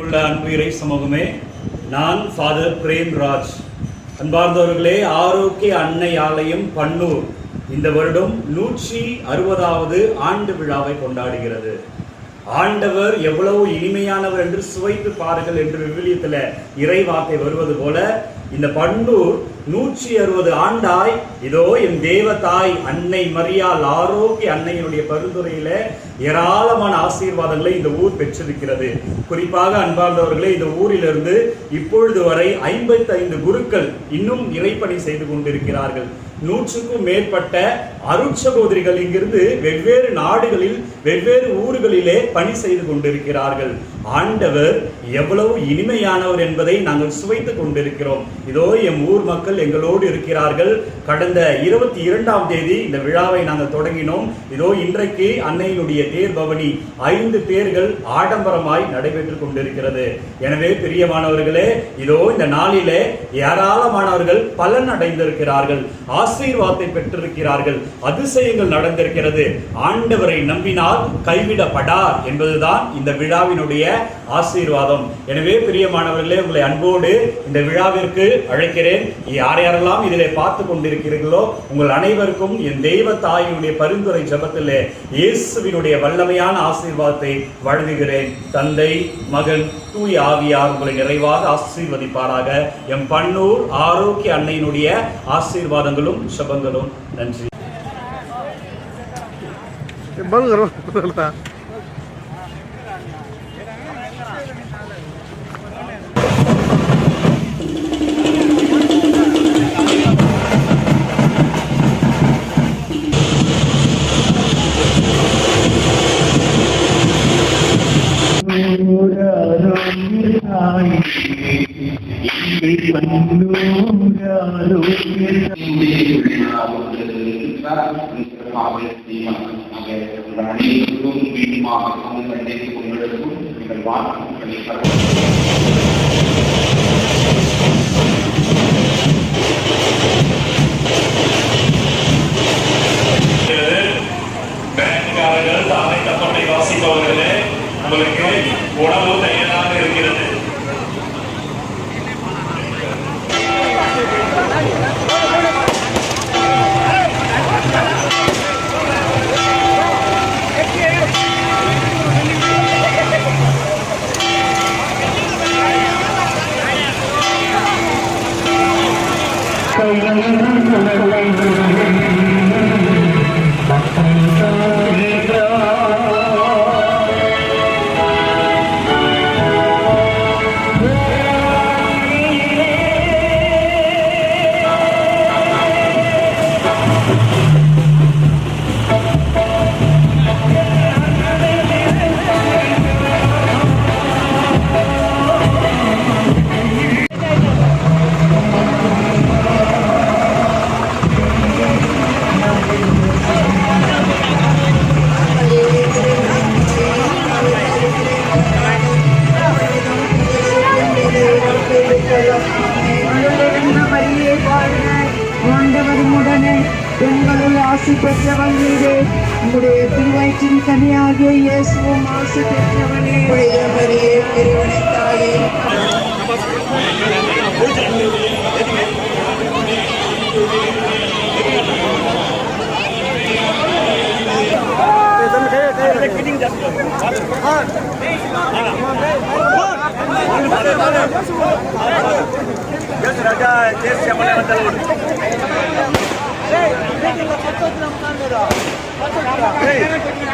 உள்ள அன்பு இறை சமூகமே, நான் ஃபாதர் பிரேம்ராஜ். அன்பார்ந்தவர்களே, ஆரோக்கிய அன்னை ஆலயம் பன்னூர் இந்த வருடம் 160வது ஆண்டு விழாவை கொண்டாடுகிறது. ஆண்டவர் எவ்வளவு இனிமையானவர் என்று சுவைத்து பாருங்கள் என்று விவிலியத்தில் இறைவார்த்தை வருவது போல இந்த பன்னூர் 160 ஆண்டாய் இதோ என் தேவதாய் அன்னை மரியாள் ஆரோக்கிய அன்னையினுடைய பரிந்துரையில ஏராளமான ஆசீர்வாதங்களை இந்த ஊர் பெற்றிருக்கிறது. குறிப்பாக அன்பார்ந்தவர்களே, இந்த ஊரிலிருந்து இப்பொழுது வரை 55 குருக்கள் இன்னும் இறைப்பணி செய்து கொண்டிருக்கிறார்கள். 100க்கும் மேற்பட்ட அருட்சகோதரிகள் இங்கிருந்து வெவ்வேறு நாடுகளில் வெவ்வேறு ஊர்களிலே பணி செய்து கொண்டிருக்கிறார்கள். ஆண்டவர் எவ்வளவு இனிமையானவர் என்பதை நாங்கள் சுவைத்துக் கொண்டிருக்கிறோம். இதோ எம் ஊர் மக்கள் எங்களோடு இருக்கிறார்கள். கடந்த 22ஆம் தேதி இந்த விழாவை நாங்கள் தொடங்கினோம். இதோ இன்றைக்கு அன்னையினுடைய தேர் பவனி 5 தேர்கள் ஆடம்பரமாய் நடைபெற்றுக் கொண்டிருக்கிறது. எனவே பிரியமானவர்களே, இதோ இந்த நாளிலே ஏராளமானவர்கள் பலன் அடைந்திருக்கிறார்கள், ஆசீர்வாதத்தை பெற்றிருக்கிறார்கள், அதிசயங்கள் நடந்திருக்கிறது. ஆண்டவரை நம்பினால் கைவிடப்படார் என்பதுதான் இந்த விழாவினுடைய ஆசீர்வாதம். எனவே பிரியமானவர்களே, உங்களை அன்போடு இந்த விழாவிற்கு அழைக்கிறேன். யாரெல்லாம் இதிலே பார்த்து கொண்டிருக்கிறீர்களோ உங்கள் அனைவருக்கும் என் தெய்வ தாயினுடைய பரிந்துரை ஜெபத்திலே இயேசுவினுடைய வல்லமையான ஆசீர்வாதத்தை வழங்குகிறேன். தந்தை, மகன், தூய ஆவியார் உங்களை நிறைவாக ஆசீர்வதிப்பாராக. எம் பன்னூர் ஆரோக்கிய அன்னையினுடைய ஆசீர்வாதங்களும் ஜெபங்களும். நன்றி. வாசிப்பவர்களே, உங்களுக்கு உணவு தயாராக இருக்கிறது. பெண்களுள் ஆசி பெற்றவள் நீரே, உங்களுடைய திருவயிற்றின் கனியாகிய இயேசுவும் ஆசி பெற்றவனே. மரியே, இறைவனின் தாயே, Hey!